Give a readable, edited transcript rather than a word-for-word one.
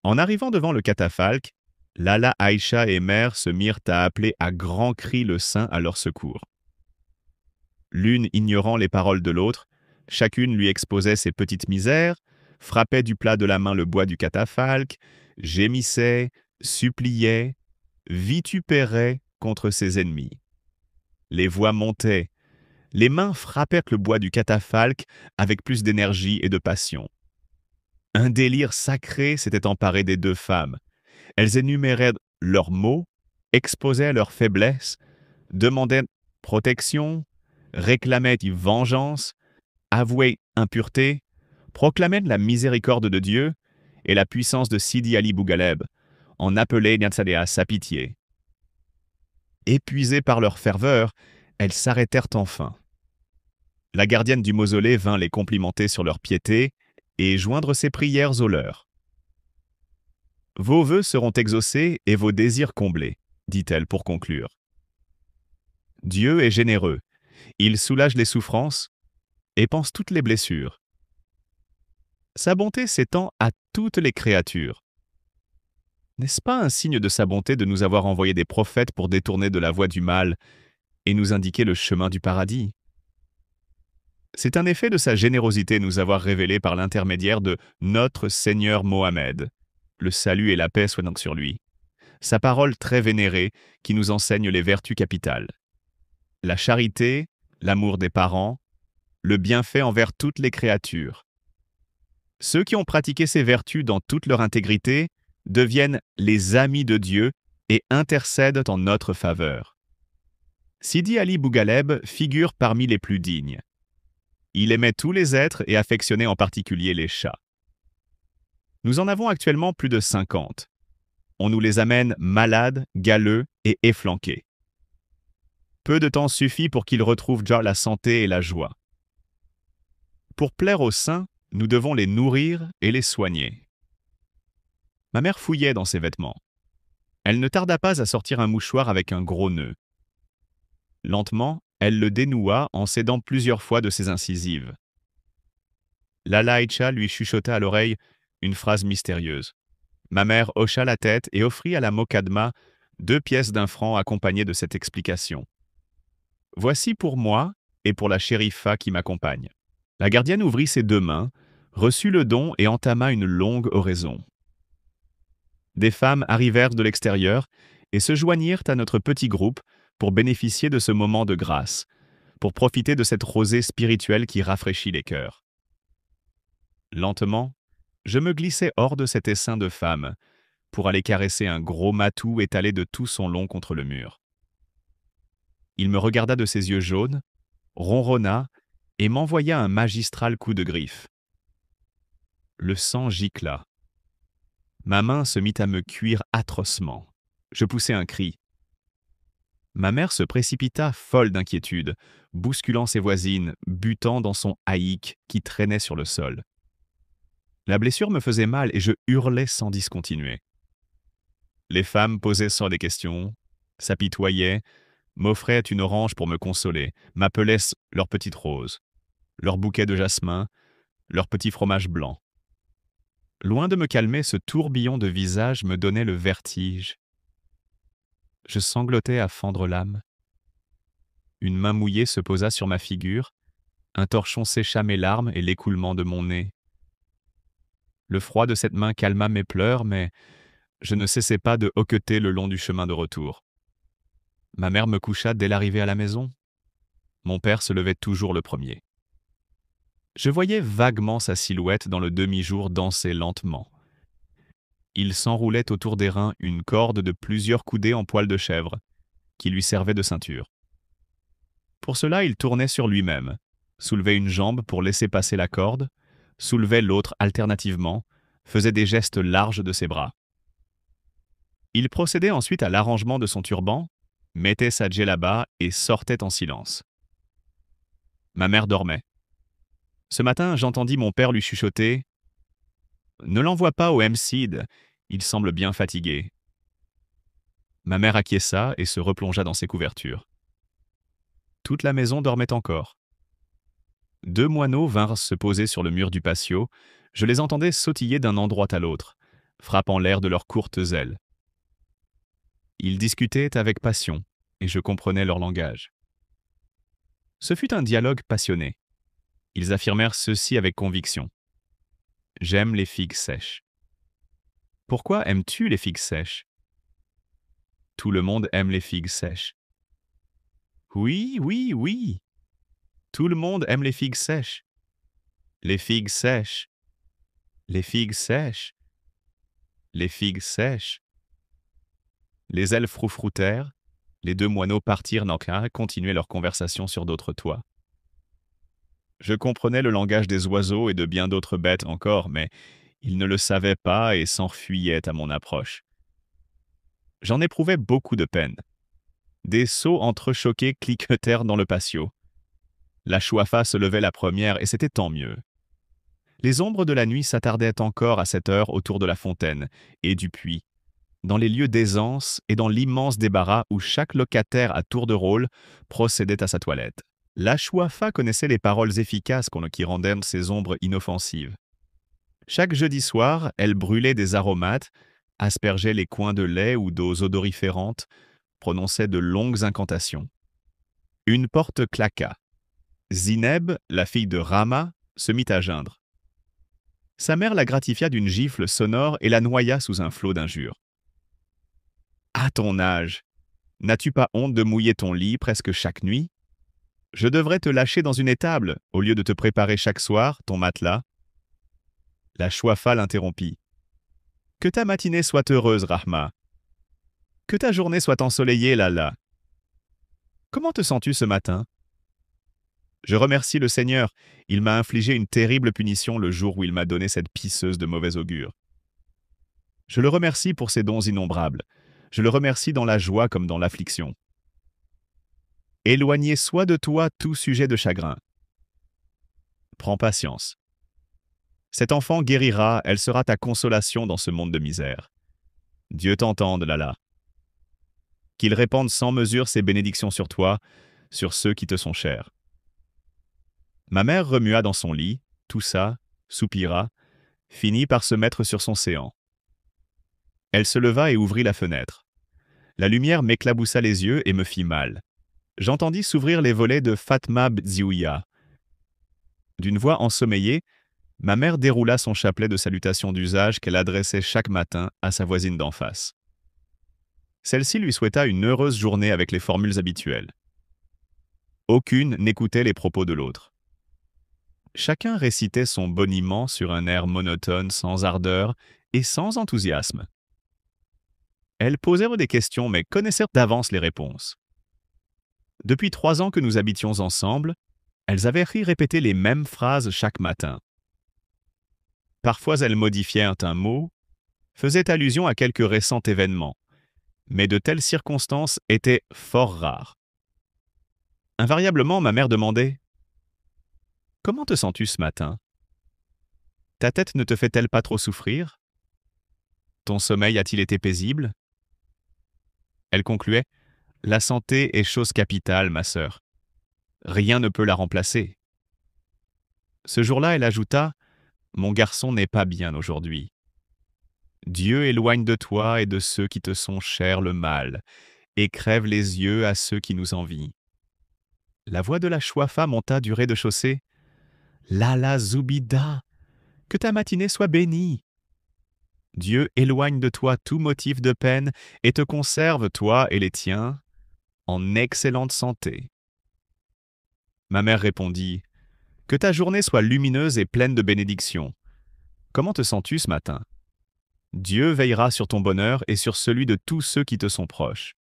En arrivant devant le catafalque, Lala, Aïcha et Mère se mirent à appeler à grands cris le saint à leur secours. L'une ignorant les paroles de l'autre, chacune lui exposait ses petites misères, frappait du plat de la main le bois du catafalque, gémissait, suppliait, vitupérait contre ses ennemis. Les voix montaient, les mains frappaient le bois du catafalque avec plus d'énergie et de passion. Un délire sacré s'était emparé des deux femmes. Elles énuméraient leurs maux, exposaient leurs faiblesses, demandaient protection, réclamaient vengeance, avouaient impureté, proclamaient la miséricorde de Dieu et la puissance de Sidi Ali Bougaleb, en appelaient Niatzadeh sa pitié. Épuisées par leur ferveur, elles s'arrêtèrent enfin. La gardienne du mausolée vint les complimenter sur leur piété et joindre ses prières aux leurs. « Vos vœux seront exaucés et vos désirs comblés, » dit-elle pour conclure. Dieu est généreux, il soulage les souffrances et pense toutes les blessures. Sa bonté s'étend à toutes les créatures. N'est-ce pas un signe de sa bonté de nous avoir envoyé des prophètes pour détourner de la voie du mal et nous indiquer le chemin du paradis? C'est un effet de sa générosité nous avoir révélé par l'intermédiaire de notre Seigneur Mohammed. Le salut et la paix soient donc sur lui. Sa parole très vénérée qui nous enseigne les vertus capitales. La charité, l'amour des parents, le bienfait envers toutes les créatures. Ceux qui ont pratiqué ces vertus dans toute leur intégrité deviennent les amis de Dieu et intercèdent en notre faveur. Sidi Ali Bougaleb figure parmi les plus dignes. Il aimait tous les êtres et affectionnait en particulier les chats. Nous en avons actuellement plus de 50. On nous les amène malades, galeux et efflanqués. Peu de temps suffit pour qu'ils retrouvent déjà la santé et la joie. Pour plaire aux saints, nous devons les nourrir et les soigner. Ma mère fouillait dans ses vêtements. Elle ne tarda pas à sortir un mouchoir avec un gros nœud. Lentement, elle le dénoua en s'aidant plusieurs fois de ses incisives. Lala Aïcha lui chuchota à l'oreille une phrase mystérieuse. Ma mère hocha la tête et offrit à la Mokadma 2 pièces d'1 franc accompagnées de cette explication. « Voici pour moi et pour la chérifa qui m'accompagne. » La gardienne ouvrit ses 2 mains, reçut le don et entama une longue oraison. Des femmes arrivèrent de l'extérieur et se joignirent à notre petit groupe pour bénéficier de ce moment de grâce, pour profiter de cette rosée spirituelle qui rafraîchit les cœurs. Lentement, je me glissai hors de cet essaim de femmes pour aller caresser un gros matou étalé de tout son long contre le mur. Il me regarda de ses yeux jaunes, ronronna et m'envoya un magistral coup de griffe. Le sang gicla. Ma main se mit à me cuire atrocement. Je poussai un cri. Ma mère se précipita folle d'inquiétude, bousculant ses voisines, butant dans son haïk qui traînait sur le sol. La blessure me faisait mal et je hurlais sans discontinuer. Les femmes posaient sans des questions, s'apitoyaient, m'offraient une orange pour me consoler, m'appelaient leur petite rose, leur bouquet de jasmin, leur petit fromage blanc. Loin de me calmer, ce tourbillon de visages me donnait le vertige. Je sanglotais à fendre l'âme. Une main mouillée se posa sur ma figure, un torchon sécha mes larmes et l'écoulement de mon nez. Le froid de cette main calma mes pleurs, mais je ne cessais pas de hoqueter le long du chemin de retour. Ma mère me coucha dès l'arrivée à la maison. Mon père se levait toujours le premier. Je voyais vaguement sa silhouette dans le demi-jour danser lentement. Il s'enroulait autour des reins une corde de plusieurs coudées en poil de chèvre, qui lui servait de ceinture. Pour cela, il tournait sur lui-même, soulevait une jambe pour laisser passer la corde, soulevait l'autre alternativement, faisait des gestes larges de ses bras. Il procédait ensuite à l'arrangement de son turban, mettait sa djellaba et sortait en silence. Ma mère dormait. Ce matin, j'entendis mon père lui chuchoter « Ne l'envoie pas au MCID, il semble bien fatigué. » Ma mère acquiesça et se replongea dans ses couvertures. Toute la maison dormait encore. 2 moineaux vinrent se poser sur le mur du patio. Je les entendais sautiller d'un endroit à l'autre, frappant l'air de leurs courtes ailes. Ils discutaient avec passion, et je comprenais leur langage. Ce fut un dialogue passionné. Ils affirmèrent ceci avec conviction. « J'aime les figues sèches. » « Pourquoi aimes-tu les figues sèches ?»« Tout le monde aime les figues sèches. »« Oui, oui, oui. Tout le monde aime les figues sèches. Les figues sèches. Les figues sèches. Les figues sèches. » Les elfes froufroutèrent. Les deux moineaux partirent et continuaient leur conversation sur d'autres toits. Je comprenais le langage des oiseaux et de bien d'autres bêtes encore, mais ils ne le savaient pas et s'enfuyaient à mon approche. J'en éprouvais beaucoup de peine. Des sauts entrechoqués cliquetèrent dans le patio. La Chouafa se levait la première et c'était tant mieux. Les ombres de la nuit s'attardaient encore à cette heure autour de la fontaine et du puits, dans les lieux d'aisance et dans l'immense débarras où chaque locataire à tour de rôle procédait à sa toilette. La Chouafa connaissait les paroles efficaces qui rendaient ces ombres inoffensives. Chaque jeudi soir, elle brûlait des aromates, aspergeait les coins de lait ou d'eaux odoriférantes, prononçait de longues incantations. Une porte claqua. Zineb, la fille de Rama, se mit à geindre. Sa mère la gratifia d'une gifle sonore et la noya sous un flot d'injures. « À ton âge, n'as-tu pas honte de mouiller ton lit presque chaque nuit? Je devrais te lâcher dans une étable, au lieu de te préparer chaque soir ton matelas. » La Chouafa l'interrompit. « Que ta matinée soit heureuse, Rahma. Que ta journée soit ensoleillée, Lala. Comment te sens-tu ce matin? » Je remercie le Seigneur, il m'a infligé une terrible punition le jour où il m'a donné cette pisseuse de mauvais augure. Je le remercie pour ses dons innombrables. Je le remercie dans la joie comme dans l'affliction. Éloignez soit de toi tout sujet de chagrin. Prends patience. Cet enfant guérira, elle sera ta consolation dans ce monde de misère. Dieu t'entende, Lala. Qu'il répande sans mesure ses bénédictions sur toi, sur ceux qui te sont chers. Ma mère remua dans son lit, toussa, soupira, finit par se mettre sur son séant. Elle se leva et ouvrit la fenêtre. La lumière m'éclaboussa les yeux et me fit mal. J'entendis s'ouvrir les volets de Fatma Bziouya. D'une voix ensommeillée, ma mère déroula son chapelet de salutation d'usage qu'elle adressait chaque matin à sa voisine d'en face. Celle-ci lui souhaita une heureuse journée avec les formules habituelles. Aucune n'écoutait les propos de l'autre. Chacun récitait son boniment sur un air monotone, sans ardeur et sans enthousiasme. Elles posèrent des questions, mais connaissèrent d'avance les réponses. Depuis 3 ans que nous habitions ensemble, elles avaient répété les mêmes phrases chaque matin. Parfois elles modifièrent un mot, faisaient allusion à quelque récent événement, mais de telles circonstances étaient fort rares. Invariablement, ma mère demandait « Comment te sens-tu ce matin? Ta tête ne te fait-elle pas trop souffrir? Ton sommeil a-t-il été paisible ?» Elle concluait « La santé est chose capitale, ma sœur. Rien ne peut la remplacer. » Ce jour-là, elle ajouta « Mon garçon n'est pas bien aujourd'hui. Dieu éloigne de toi et de ceux qui te sont chers le mal, et crève les yeux à ceux qui nous envient. » La voix de la Chouafa monta du rez-de-chaussée. « Lala Zoubida, que ta matinée soit bénie. Dieu éloigne de toi tout motif de peine et te conserve, toi et les tiens, en excellente santé. » Ma mère répondit « Que ta journée soit lumineuse et pleine de bénédictions. Comment te sens-tu ce matin? Dieu veillera sur ton bonheur et sur celui de tous ceux qui te sont proches. »